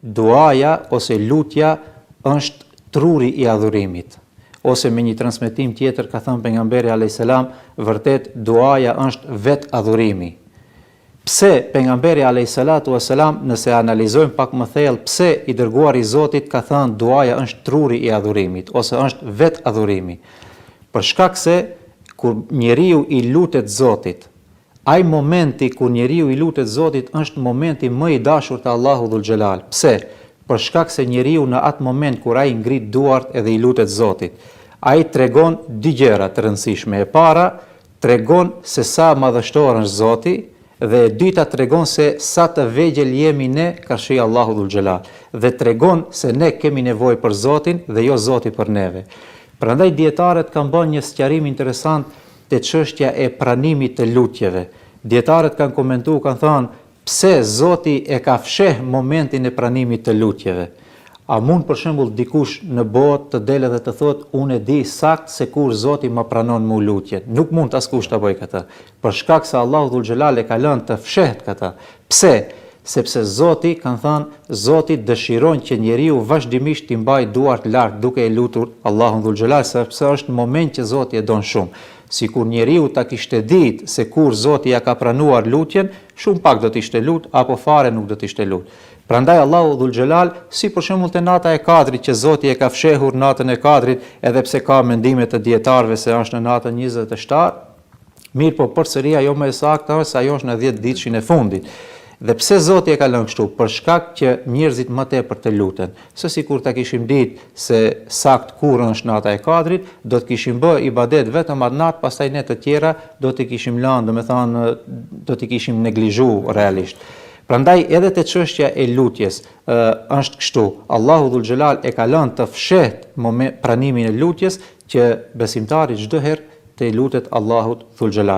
duaja ose lutja është truri i adhurimit. Ose me një transmetim tjetër ka thënë pejgamberi alayhis salam, vërtet duaja është vet adhurimi. Pse pejgamberi alayhis salatu wassalam, nëse analizojmë pak më thellë, pse i dërguari i Zotit ka thënë duaja është truri i adhurimit ose është vet adhurimi? Për shkak se kur njeriu i lutet Zotit, ai momenti kur njeriu i lutet Zotit është momenti më i dashur te Allahu dhul xhelal. Pse? Për shkak se njeriu në atë moment kur ai ngrit duart edhe i lutet Zotit, ai tregon dy gjëra të rëndësishme. E para, tregon se sa madhështor është Zoti, dhe e dyta tregon se sa të vegjël jemi ne karshi Allahu dhul xhelal, dhe tregon se ne kemi nevojë për Zotin dhe jo Zoti për neve. Prandaj dietarët kanë bërë një sqarim interesant te çështja e pranimit të lutjeve. Dietarët kanë komentuar, kanë thënë, pse Zoti e ka fsheh momentin e pranimit të lutjeve? A mund për shembull dikush në botë të delë dhe të thotë, unë e di sakt se kur Zoti më pranon mu lutjet? Nuk mund askush ta bëjë këtë. Për shkak se Allahu dhul xhelal e ka lënë të fshehet këtë. Pse? Sepse Zoti, kanë thënë, Zoti dëshiron që njeriu vazhdimisht t'i mbajë duart lart duke e lutur Allahun dhul xhelal, sepse është moment që Zoti e don shumë. Sikur njeriu ta kishte ditë se kur Zoti ja ka pranuar lutjen, shumë pak do të ishte lut apo fare nuk do të ishte lut. Prandaj Allahu dhul xhelal, si për shembull te nata e Kadrit që Zoti e ka fshehur natën e Kadrit, edhe pse ka mendime të dietarëve se është në natën 27, mirë po përsëri ajo më e saktë është se ajo është në 10 ditëshin e fundit. Dhe pse Zoti e ka lënë kështu? Për shkak që njerëzit më tepër të luten. Se sikur ta kishim ditë se sakt kur është nata e Kadrit, do të kishim bë ibadet vetëm atë natë, pastaj ne të tjera do të kishim lënë, domethënë do të kishim neglizhuar realisht. Prandaj edhe te çështja e lutjes është kështu. Allahu dhul xhelal e ka lënë të fshehtë pranimin e lutjes që besimtari çdo herë të lutet Allahut dhul xhelal.